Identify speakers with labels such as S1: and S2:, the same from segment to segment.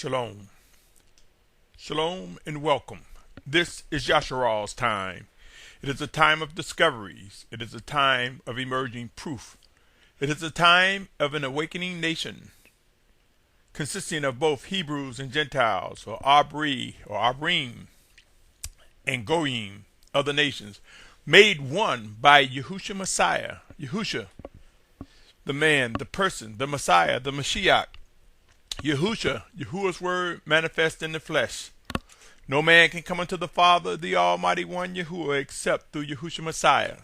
S1: Shalom. Shalom and welcome. This is Yasharal's time. It is a time of discoveries. It is a time of emerging proof. It is a time of an awakening nation, consisting of both Hebrews and Gentiles, or Abri, or Abrim, and Goyim, other nations, made one by Yahusha Messiah, Yahusha, the man, the person, the Messiah, the Mashyach, Yahusha, Yahuwah's word manifest in the flesh. No man can come unto the Father, the Almighty One, Yahuwah, except through Yahusha Messiah.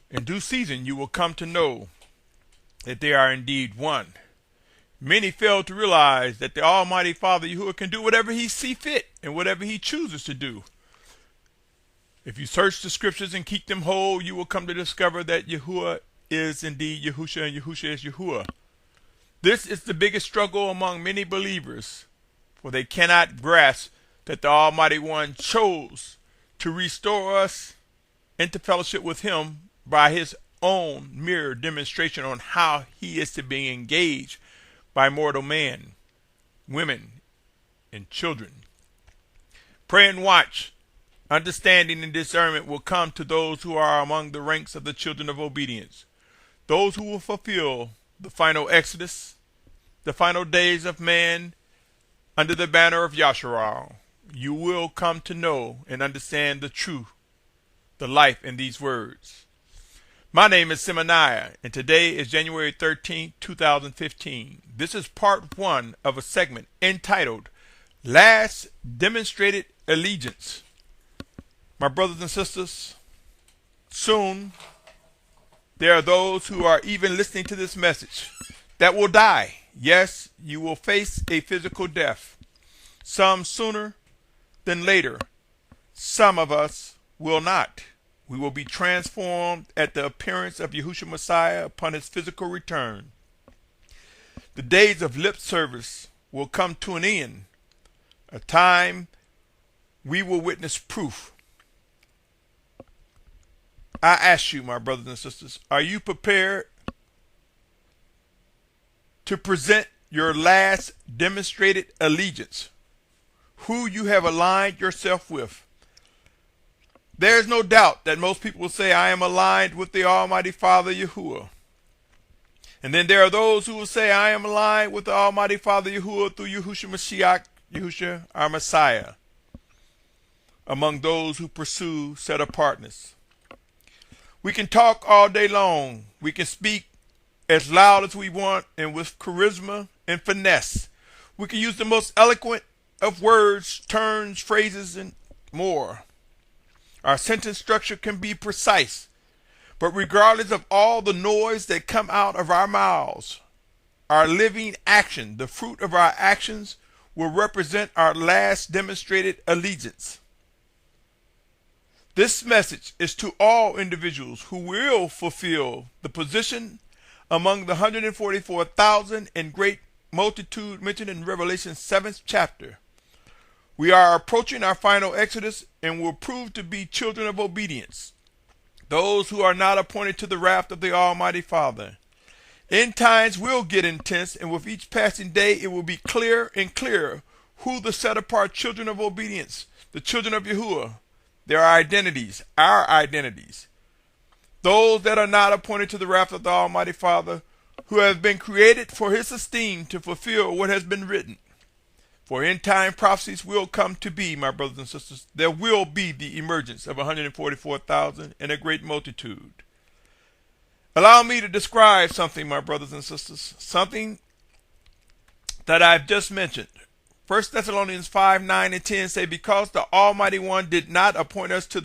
S1: In due season you will come to know that they are indeed one. Many fail to realize that the Almighty Father, Yahuwah, can do whatever he sees fit and whatever he chooses to do. If you search the scriptures and keep them whole, you will come to discover that Yahuwah is indeed Yahusha and Yahusha is Yahuwah. This is the biggest struggle among many believers, for they cannot grasp that the Almighty One chose to restore us into fellowship with him by his own mere demonstration on how he is to be engaged by mortal man, women, and children. Pray and watch. Understanding and discernment will come to those who are among the ranks of the children of obedience, those who will fulfill the final exodus, the final days of man under the banner of Yasharal. You will come to know and understand the truth, the life in these words. My name is Symmanayah, and today is January 13, 2015. This is part one of a segment entitled Last Demonstrated Allegiance. My brothers and sisters, soon there are those who are even listening to this message that will die. Yes, you will face a physical death. Some sooner than later. Some of us will not. We will be transformed at the appearance of Yahushua Messiah upon his physical return. The days of lip service will come to an end, a time we will witness proof. I ask you, my brothers and sisters, are you prepared to present your last demonstrated allegiance, who you have aligned yourself with? There is no doubt that most people will say, I am aligned with the Almighty Father Yahuah. And then there are those who will say, I am aligned with the Almighty Father Yahuah through Yahushua Mashyach, Yahushua our Messiah, among those who pursue set apartness. We can talk all day long. We can speak as loud as we want and with charisma and finesse. We can use the most eloquent of words, turns, phrases, and more. Our sentence structure can be precise, but regardless of all the noise that come out of our mouths, our living action, the fruit of our actions, will represent our last demonstrated allegiance. This message is to all individuals who will fulfill the position among the 144,000 and great multitude mentioned in Revelation 7th chapter. We are approaching our final exodus and will prove to be children of obedience, those who are not appointed to the wrath of the Almighty Father. End times will get intense, and with each passing day it will be clearer and clearer who the set-apart children of obedience, the children of Yahuwah, their identities, our identities. Those that are not appointed to the wrath of the Almighty Father, who have been created for his esteem to fulfill what has been written. For end time prophecies will come to be, my brothers and sisters. There will be the emergence of 144,000 and a great multitude. Allow me to describe something, my brothers and sisters, something that I've just mentioned. 1 Thessalonians 5, 9, and 10 say, because the Almighty One did not appoint us to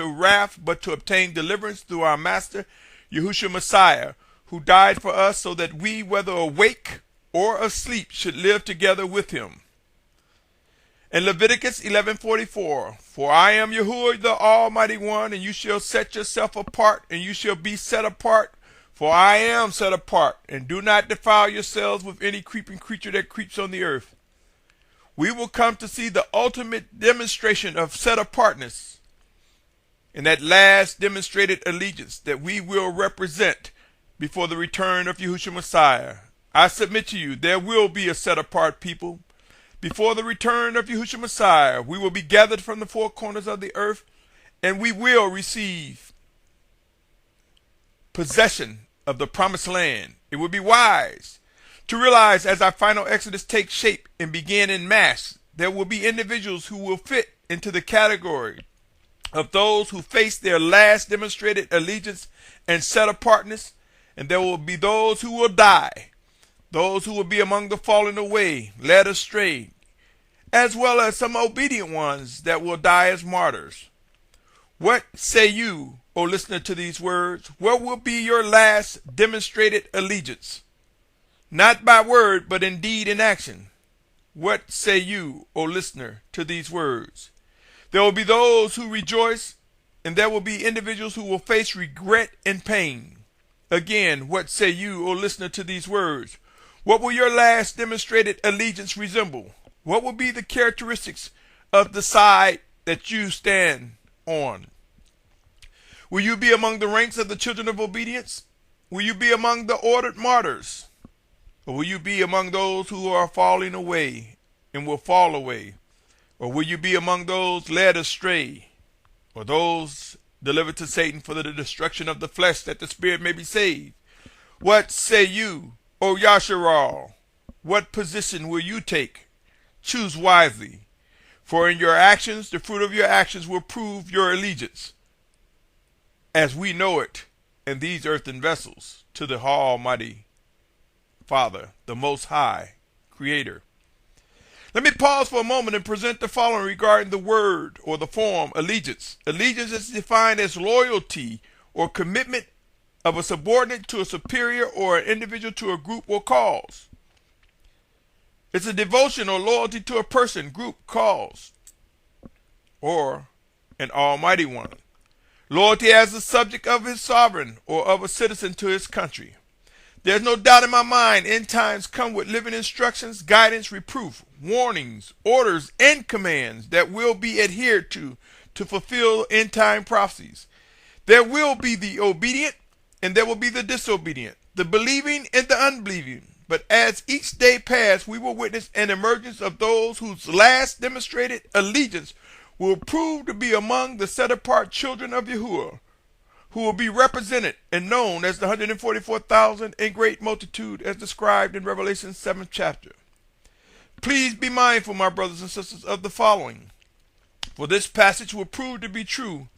S1: wrath, but to obtain deliverance through our Master, Yahushua Messiah, who died for us so that we, whether awake or asleep, should live together with him. In Leviticus 11:44, for I am Yahuwah the Almighty One, and you shall set yourself apart, and you shall be set apart, for I am set apart, and do not defile yourselves with any creeping creature that creeps on the earth. We will come to see the ultimate demonstration of set apartness in that last demonstrated allegiance that we will represent before the return of Yahushua Messiah. I submit to you, there will be a set apart people, before the return of Yahushua Messiah. We will be gathered from the four corners of the earth, and we will receive possession of the promised land. It would be wise to realize as our final exodus takes shape and begin in mass, there will be individuals who will fit into the category of those who face their last demonstrated allegiance and set apartness, and there will be those who will die, those who will be among the fallen away, led astray, as well as some obedient ones that will die as martyrs. What say you, O listener, to these words? What will be your last demonstrated allegiance? Not by word, but in deed and action. What say you, O listener, to these words? There will be those who rejoice, and there will be individuals who will face regret and pain. Again, what say you, O listener, to these words? What will your last demonstrated allegiance resemble? What will be the characteristics of the side that you stand on? Will you be among the ranks of the children of obedience? Will you be among the ordered martyrs? Or will you be among those who are falling away and will fall away? Or will you be among those led astray, or those delivered to Satan for the destruction of the flesh, that the spirit may be saved? What say you, O Yasharal? What position will you take? Choose wisely, for in your actions, the fruit of your actions will prove your allegiance, as we know it in these earthen vessels, to the Almighty Father, the Most High Creator. Let me pause for a moment and present the following regarding the word or the form allegiance. Allegiance is defined as loyalty or commitment of a subordinate to a superior or an individual to a group or cause. It's a devotion or loyalty to a person, group, cause, or an almighty one. Loyalty as the subject of his sovereign or of a citizen to his country. There's no doubt in my mind end times come with living instructions, guidance, reproof, warnings, orders, and commands that will be adhered to fulfill end time prophecies. There will be the obedient and there will be the disobedient, the believing and the unbelieving. But as each day passes, we will witness an emergence of those whose last demonstrated allegiance will prove to be among the set-apart children of Yahuah, who will be represented and known as the 144,000 in great multitude as described in Revelation 7th chapter. Please be mindful, my brothers and sisters, of the following, for this passage will prove to be true,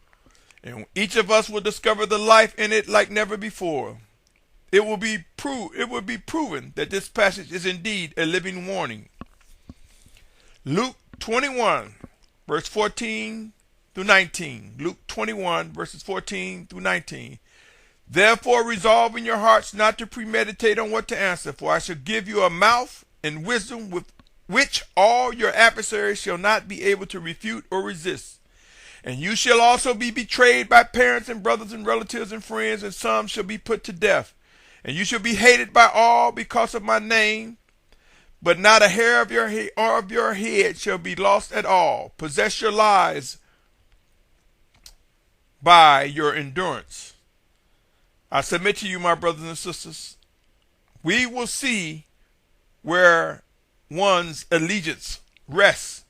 S1: and each of us will discover the life in it like never before. It will be proven that this passage is indeed a living warning. Luke 21, verse 14 through 19. Luke 21, verses 14 through 19. Therefore resolve in your hearts not to premeditate on what to answer, for I shall give you a mouth and wisdom with which all your adversaries shall not be able to refute or resist. And you shall also be betrayed by parents and brothers and relatives and friends, and some shall be put to death. And you shall be hated by all because of my name, but not a hair of your head shall be lost at all. Possess your lives by your endurance. I submit to you, my brothers and sisters, we will see where one's allegiance rests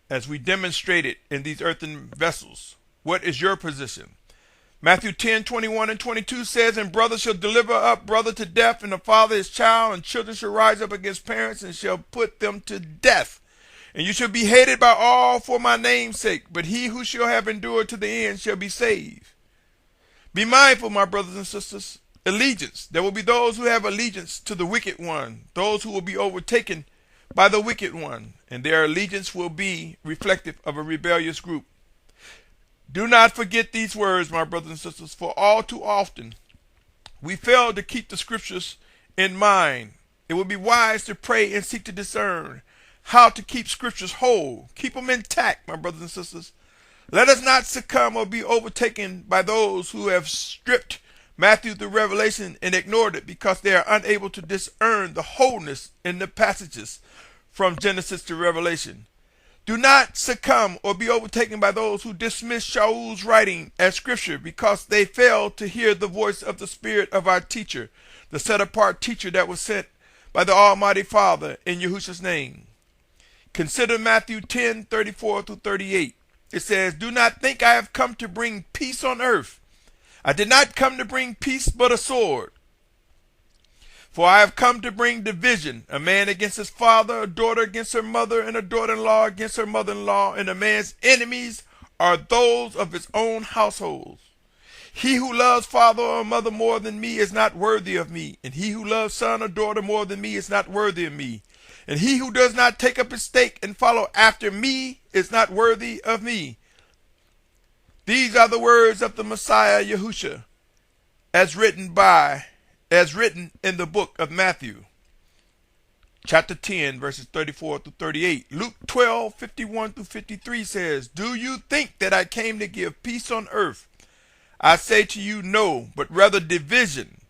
S1: as we demonstrated in these earthen vessels. What is your position? Matthew 10, 21 and 22 says, and brother shall deliver up brother to death, and the father his child, and children shall rise up against parents and shall put them to death. And you shall be hated by all for my name's sake, but he who shall have endured to the end shall be saved. Be mindful, my brothers and sisters. Allegiance. There will be those who have allegiance to the wicked one, those who will be overtaken by the wicked one, and their allegiance will be reflective of a rebellious group. Do not forget these words, my brothers and sisters, for all too often we fail to keep the scriptures in mind. It would be wise to pray and seek to discern how to keep scriptures whole. Keep them intact, my brothers and sisters. Let us not succumb or be overtaken by those who have stripped Matthew through Revelation and ignored it because they are unable to discern the wholeness in the passages from Genesis to Revelation. Do not succumb or be overtaken by those who dismiss Shaul's writing as scripture because they fail to hear the voice of the Spirit of our teacher, the set-apart teacher that was sent by the Almighty Father in Yahushua's name. Consider Matthew 10:34-38. It says, "Do not think I have come to bring peace on earth. I did not come to bring peace but a sword. For I have come to bring division, a man against his father, a daughter against her mother, and a daughter-in-law against her mother-in-law, and a man's enemies are those of his own household. He who loves father or mother more than me is not worthy of me, and he who loves son or daughter more than me is not worthy of me. And he who does not take up his stake and follow after me is not worthy of me." These are the words of the Messiah Yahushua, as written in the book of Matthew, chapter 10, verses 34-38. Luke 12:51-53 says, "Do you think that I came to give peace on earth? I say to you, no, but rather division.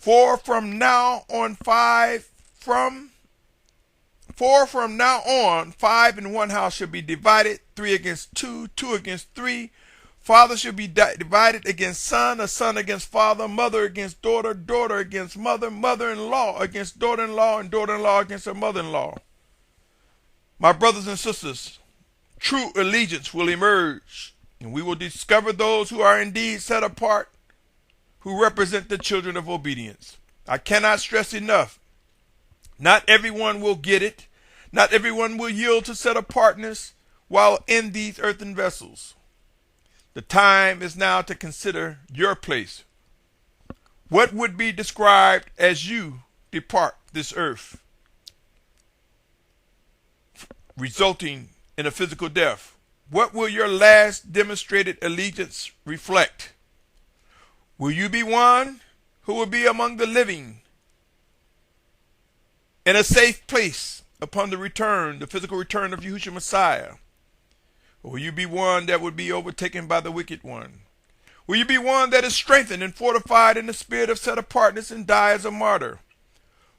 S1: For from now on, five in one house shall be divided, 3 against 2, 2 against 3. Father shall be divided against son, a son against father, mother against daughter, daughter against mother, mother-in-law against daughter-in-law, and daughter-in-law against her mother-in-law." My brothers and sisters, true allegiance will emerge, and we will discover those who are indeed set apart, who represent the children of obedience. I cannot stress enough, not everyone will get it. Not everyone will yield to set apartness while in these earthen vessels. The time is now to consider your place. What would be described as you depart this earth, resulting in a physical death? What will your last demonstrated allegiance reflect? Will you be one who will be among the living in a safe place upon the physical return of Yahushua Messiah? Or will you be one that would be overtaken by the wicked one? Will you be one that is strengthened and fortified in the spirit of set apartness and die as a martyr?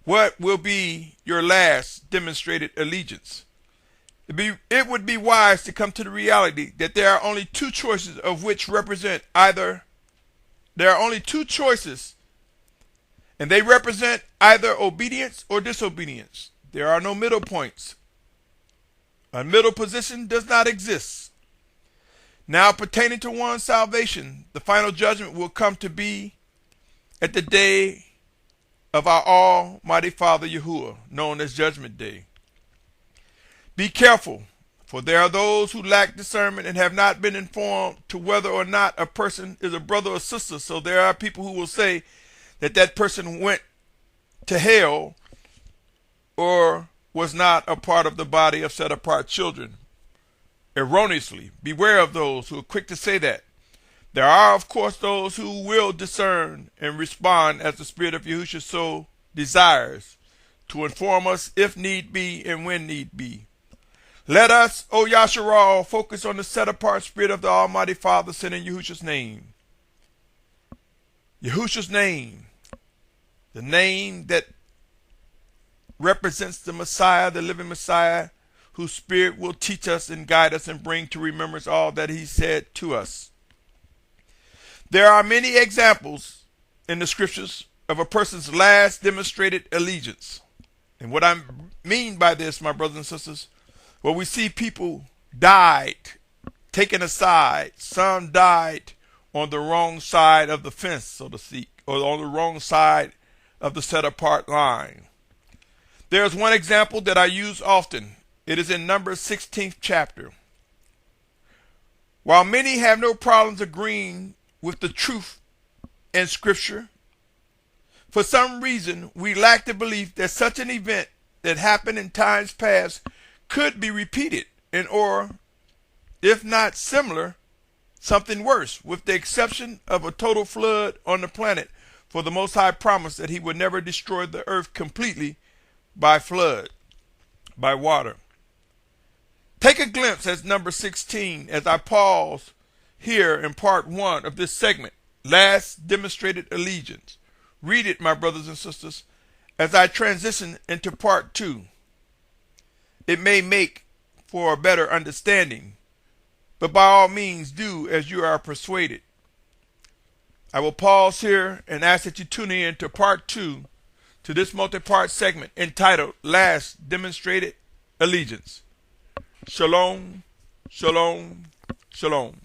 S1: What will be your last demonstrated allegiance? It would be wise to come to the reality that there are only two choices of which represent either. There are only two choices, and they represent either obedience or disobedience. There are no middle points. A middle position does not exist. Now, pertaining to one's salvation, the final judgment will come to be at the day of our Almighty Father Yahuah, known as Judgment Day. Be careful, for there are those who lack discernment and have not been informed to whether or not a person is a brother or sister. So there are people who will say that that person went to hell or was not a part of the body of set-apart children. Erroneously, beware of those who are quick to say that. There are, of course, those who will discern and respond as the Spirit of Yahusha so desires, to inform us if need be and when need be. Let us, O Yasharal, focus on the set-apart Spirit of the Almighty Father sent in Yahusha's name. Yahusha's name, the name that represents the Messiah, the living Messiah, whose Spirit will teach us and guide us and bring to remembrance all that he said to us. There are many examples in the scriptures of a person's last demonstrated allegiance. And what I mean by this, my brothers and sisters, well, we see people died, taken aside. Some died on the wrong side of the fence, so to speak, or on the wrong side of the set-apart line. There's one example that I use often. It is in Numbers 16th chapter. While many have no problems agreeing with the truth in Scripture, for some reason we lack the belief that such an event that happened in times past could be repeated, or, if not similar, something worse, with the exception of a total flood on the planet, for the Most High promised that he would never destroy the earth completely by flood, by water. Take a glimpse at number 16 as I pause here in part 1 of this segment, Last Demonstrated Allegiance. Read it, my brothers and sisters, as I transition into part 2. It may make for a better understanding, but by all means do as you are persuaded. I will pause here and ask that you tune in to part 2 to this multi-part segment entitled Last Demonstrated allegiance. Shalom, shalom, shalom.